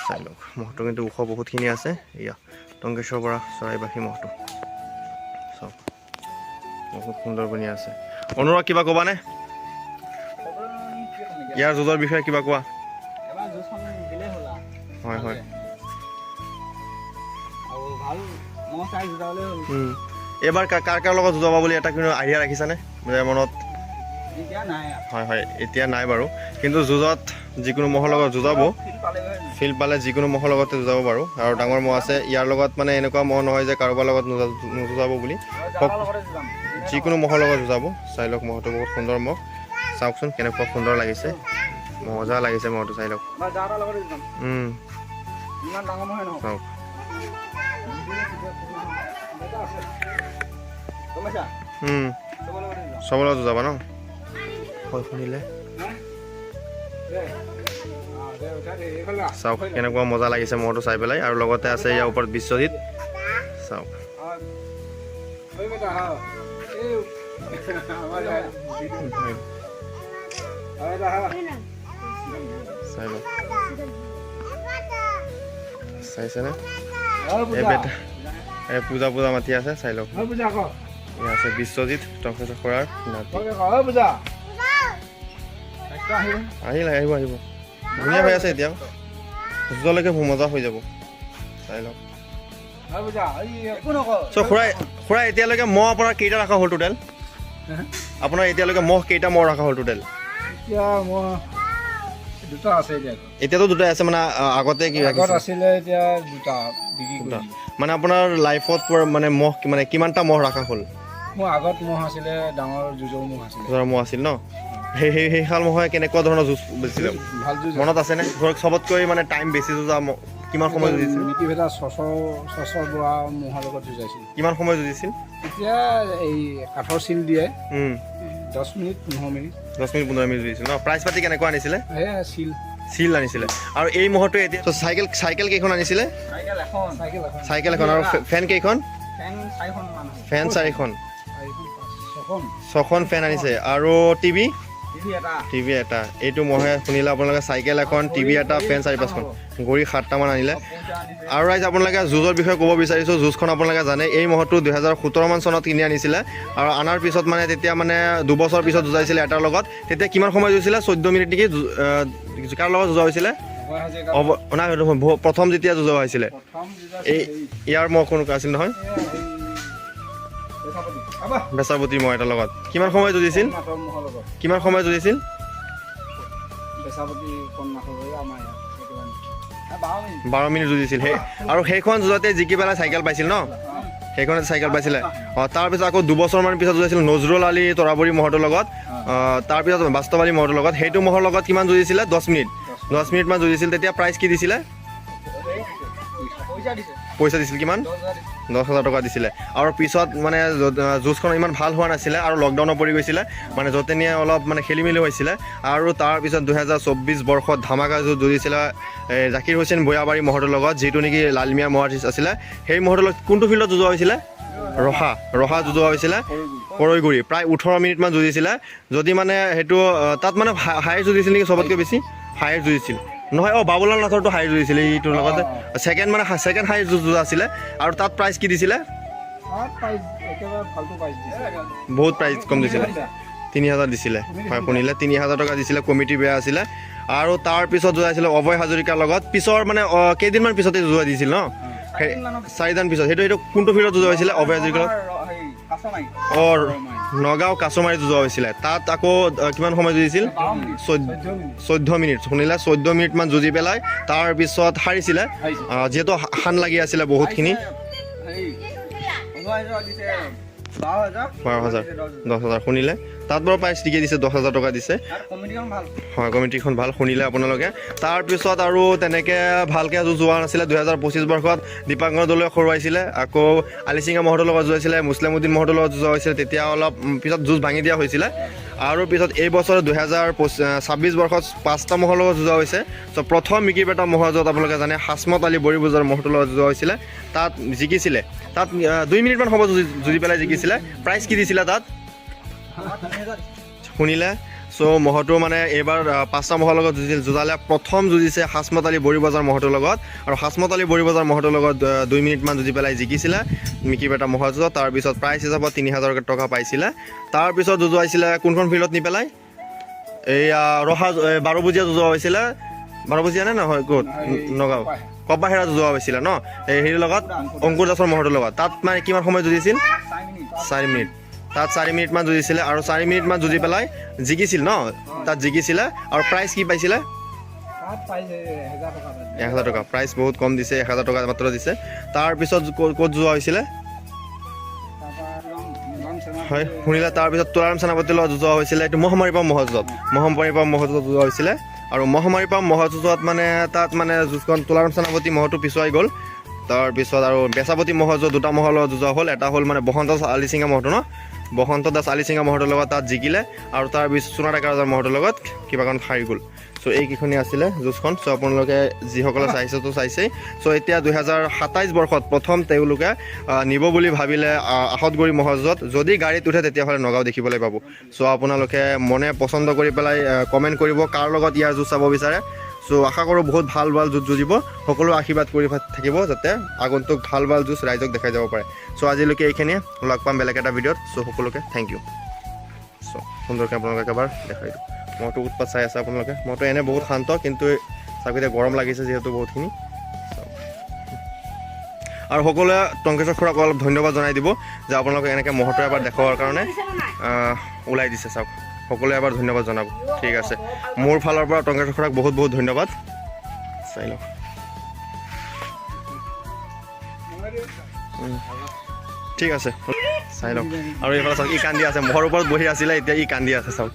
চাই লওক মহটো কিন্তু ওখ বহুতখিনি আছে এয়া টংকেশ্বৰ পৰা চৰাইবাহী মহটো চাওক বহুত সুন্দৰ বনি আছে অনুৰাগ কিবা ক'বানে ইয়াৰ যুঁজৰ বিষয়ে কিবা কোৱা হয় হয় এইবাৰ কাৰ কাৰ লগত যুঁজাব বুলি এটা কিন্তু আইডিয়া ৰাখিছানে মনত হয় হয় এতিয়া নাই বাৰু কিন্তু যুঁজত যিকোনো মহৰ লগত যুঁজাব ফিল্ড পালে যিকোনো মহৰ লগতে যুঁজাব বাৰু আৰু ডাঙৰ মহ আছে ইয়াৰ লগত মানে এনেকুৱা মহ নহয় যে কাৰোবাৰ লগত নুযুঁজাব বুলি যিকোনো মহৰ লগত যুঁজাব চাই লওক মহটো বহুত সুন্দৰ মহ চাওকচোন কেনেকুৱা সুন্দৰ লাগিছে মজা লাগিছে মহটো চাই লওক চাওক চবৰ লগত যুঁজাবা ন হয় শুনিলে চাওক কেনেকুৱা মজা লাগিছে মহটো চাই পেলাই আৰু লগতে আছে ইয়াৰ ওপৰত বিশ্বজিৎ চাওক চাই লওক চাইছেনে এই পূজা পূজা মাতি আছে চাই লওক এয়া আছে বিশ্বজিৎ টংকেশ্বৰ খুৰাৰ আহিল আহিব আহিব ধুনীয়া হৈ আছে এতিয়া য'লৈকে মজা হৈ যাব চাই লওক খুৰা এতিয়ালৈকে মহ আপোনাৰ কেইটা ৰখা হ'ল টোটেল আপোনাৰ এতিয়ালৈকে মহ কেইটা মহ ৰখা হ'ল টোটেল এতিয়াতো দুটাই আছে মানে আগতে কি আছিলে এতিয়া দুটা মানে আপোনাৰ লাইফত মানে মহ মানে কিমানটা মহ ৰখা হ'ল মোৰ আগত মহ আছিলে ডাঙৰ যুঁজৰ মহ আছিল ন সেইহাল মহে কেনেকুৱা ধৰণৰ যুঁজ বেছিলে ভাল যুঁজ মনত আছেনে ধৰক চবতকৈ মানে টাইম বেছি যুঁজা কিমান সময় যুঁজিছিল মিকিভেটা ছচৰ বুঢ়া মহৰ লগত যুঁজাইছিল কিমান সময় যুঁজিছিল এতিয়া এই কাঠৰ চিল দিয়ে 10 মিনিট 15 মিনিট 15 মিনিট যুঁজিছিল ন প্ৰাইজ পাতি কেনেকুৱা আনিছিলে চিল আনিছিলে আৰু এই মহটো এতিয়া চাইকেল কেইখন আনিছিলে চাইকেল এখন আৰু ফেন কেইখন ফেন 4খন 6খন ফেন আনিছে আৰু টিভি এটা এইটো মহে শুনিলে আপোনালোকে চাইকেল এখন টিভি এটা ফেন 4-5খন গড়ি 7টামান আনিলে আৰু ৰাইজ আপোনালোকে যুঁজৰ বিষয়ে ক'ব বিচাৰিছোঁ যুঁজখন আপোনালোকে জানে এই মহটো 2017 মান চনত কিনি আনিছিলে আৰু আনাৰ পিছত মানে তেতিয়া মানে 2 বছৰ পিছত যুঁজাইছিলে এটাৰ লগত তেতিয়া কিমান সময় যুঁজিছিলে 14 মিনিট নেকি কাৰ লগত যুঁজা হৈছিলে প্ৰথম যেতিয়া যুঁজা হৈছিলে এই ইয়াৰ মহ কোন আছিল নহয় বেচাপতি মহ এটাৰ লগত কিমান সময় যুঁজিছিল 12 মিনিট যুঁজিছিল আৰু সেইখন যুঁজতে জিকি পেলাই চাইকেল পাইছিল ন সেইখনতে চাইকেল পাইছিলে তাৰপিছত আকৌ 2 বছৰমান পিছত যুঁজাইছিল নজৰুল আলী তৰাবৰী মহটোৰ লগত তাৰপিছত বাস্তৱ আলী মহটোৰ লগত সেইটো মহৰ লগত কিমান যুঁজিছিলে 10 মিনিটমান যুঁজিছিল তেতিয়া প্ৰাইজ কি দিছিলে পইচা দিছিল কিমান 10,000 টকা দিছিলে আৰু পিছত মানে যুঁজখন ইমান ভাল হোৱা নাছিলে আৰু লকডাউনত পৰি গৈছিলে মানে য'তে নিয়ে অলপ মানে খেলি মেলি হৈছিলে আৰু তাৰপিছত 2024 বৰ্ষত ধামাকা যুঁজ যুঁজিছিলে জাকিৰ হুছেইন ভূঞাবাৰী মহটোৰ লগত যিটো নেকি লালমিয়া মহ আছিলে সেই মহটোৰ লগত কোনটো ফিল্ডত যুঁজোৱা হৈছিলে ৰহা যুঁজোৱা হৈছিলে কৰৈগুৰি প্ৰায় 18 মিনিটমান যুঁজিছিলে যদি মানে সেইটো তাত মানে হায়েষ্ট যুঁজিছিল নেকি চবতকৈ বেছি হায়েষ্ট যুঁজিছিল নহয় বাবুলাল নাথৰটো হাই যুঁজিছিলে এইটোৰ লগতে ছেকেণ্ড হাই যুঁজ আছিলে আৰু তাত প্ৰাইজ কি দিছিলে বহুত প্ৰাইজ কম দিছিলে 3,000 দিছিলে হয় শুনিলে 3,000 টকা দিছিলে কমিটি বেয়া আছিলে আৰু তাৰপিছত যুঁজাইছিলে অভয় হাজৰিকাৰ লগত পিছৰ মানে কেইদিনমান পিছতে যুঁজাই দিছিল ন 4 দিন পিছত সেইটো কোনটো ফিল্ডত যুঁজা হৈছিলে অভয় হাজৰিকাৰ নগাঁও কাছমাৰীত যুঁজোৱা হৈছিলে তাত আকৌ কিমান সময় যুঁজিছিল 14 মিনিট শুনিলে 14 মিনিটমান যুঁজি পেলাই তাৰপিছত হাৰিছিলে যিহেতু হান লাগি আছিলে বহুতখিনি 10,000 শুনিলে তাত বাৰু প্ৰাইজ টিকে দিছে 10,000 টকা দিছে হয় কমিটিখন ভাল শুনিলে আপোনালোকে তাৰপিছত আৰু তেনেকৈ ভালকৈ যুঁজ হোৱা নাছিলে 2025 বৰ্ষত দীপাংকৰ দলৈ হৰুৱাইছিলে আকৌ আলিচিঙা মহটোৰ লগত যুঁজাইছিলে মুছলিমউদ্দিন মহটোৰ লগত যুঁজোৱা হৈছিলে তেতিয়া অলপ পিছত যুঁজ ভাঙি দিয়া হৈছিলে আৰু পিছত এই বছৰ 2026 বৰ্ষত 5টা মহৰ লগত যুঁজোৱা হৈছে চ' প্ৰথম মিকিৰপেটা মহৰ য'ত আপোনালোকে জানে হাসমত আলী বৰিবজাৰ মহটোৰ লগত যুঁজোৱা হৈছিলে তাত জিকিছিলে তাত 2 মিনিটমান সময় যুঁজি পেলাই জিকিছিলে প্ৰাইজ কি দিছিলে তাত শুনিলে চ' মহটো মানে এইবাৰ 5টা মহৰ লগত যুঁজালে প্ৰথম যুঁজিছে হাসমত আলী বৰিবজাৰ মহটোৰ লগত আৰু হাসমত আলী বৰিবজাৰ মহটোৰ লগত 2 মিনিটমান যুঁজি পেলাই জিকিছিলে মিকি বেটা মহৰ যুঁজত। তাৰপিছত প্ৰাইজ হিচাপত 3000 টকা পাইছিলে। তাৰপিছত যুঁজুৱাইছিলে কোনখন ফিল্ডত নি পেলাই এইয়া ৰহা 12 বজীয়া যুঁজোৱা হৈছিলে। 12 বজীয়া নে নহয় ক'ত নগাঁও কপাহেৰা যুঁজোৱা হৈছিলে ন এই হেৰিৰ লগত অংকুৰ দাসৰ মহটোৰ লগত। তাত মানে কিমান সময় যুঁজিছিল 4 মিনিট। তাত 4 মিনিটমান যুঁজিছিলে আৰু 4 মিনিটমান যুঁজি পেলাই জিকিছিল ন তাত জিকিছিলে। আৰু প্ৰাইজ কি পাইছিলে 1000 টকা। প্ৰাইজ বহুত কম দিছে 1000 টকা মাত্ৰ দিছে। তাৰপিছত ক'ত যোৱা হৈছিলে হয় শুনিলে। তাৰপিছত তুলাৰাম সেনাপতিৰ লগত যোৱা হৈছিলে এইটো মহমাৰীপাম মহযুঁজত যোৱা হৈছিলে। আৰু মহমাৰীপাম মহযুঁজত মানে তাত মানে যুঁজখন তুলাৰাম সেনাপতি মহটো পিছুৱাই গ'ল। তাৰপিছত আৰু বেচাপতি মহযুঁজত 2টা মহৰ লগত যুঁজোৱা হ'ল। এটা হ'ল মানে বসন্ত আলিচিঙা মহটো ন বসন্ত দাস আলিচিঙা মহটোৰ লগত তাত জিকিলে আৰু তাৰপিছত সোণা ডেকা ৰজাৰ মহটোৰ লগত কিবাখন হাৰি গ'ল। চ' এইকেইখনেই আছিলে যুঁজখন। চ' আপোনালোকে যিসকলে চাইছেতো চাইছেই। চ' এতিয়া 2027 বৰ্ষত প্ৰথম তেওঁলোকে নিব বুলি ভাবিলে আহতগুৰি মহযুঁজত যদি গাড়ীত উঠে তেতিয়াহ'লে নগাঁও দেখিবলৈ পাব। চ' আপোনালোকে মনে পচন্দ কৰি পেলাই কমেণ্ট কৰিব কাৰ লগত ইয়াৰ যুঁজ চাব বিচাৰে। চ' আশা কৰোঁ বহুত ভাল যুঁজ যুঁজিব। সকলো আশীৰ্বাদ কৰি থাকিব যাতে আগন্তুক ভাল যুঁজ ৰাইজক দেখাই যাব পাৰে। চ' আজিলৈকে এইখিনিয়ে লগ পাম বেলেগ এটা ভিডিঅ'ত। চ' সকলোকে থেংক ইউ। চ' সুন্দৰকৈ আপোনালোকে এবাৰ দেখাই দিওঁ। মইতো উৎপাত চাই আছে আপোনালোকে। মইতো এনে বহুত শান্ত কিন্তু চাওক এতিয়া গৰম লাগিছে যিহেতু বহুতখিনি। আৰু সকলোৱে টংকেশ্বৰ খুৰাক অলপ ধন্যবাদ জনাই দিব যে আপোনালোকে এনেকৈ মহটো এবাৰ দেখুৱাৰ কাৰণে ওলাই দিছে। চাওক সকলোৱে এবাৰ ধন্যবাদ জনাব। ঠিক আছে মোৰ ফালৰ পৰা টংকেশ্বৰ খুৰাক বহুত বহুত ধন্যবাদ। চাই লওক ঠিক আছে চাই লওক। আৰু এইফালে চাওক ই কান্দি আছে মহৰ ওপৰত বহি আছিলে এতিয়া ই কান্দি আছে চাওক।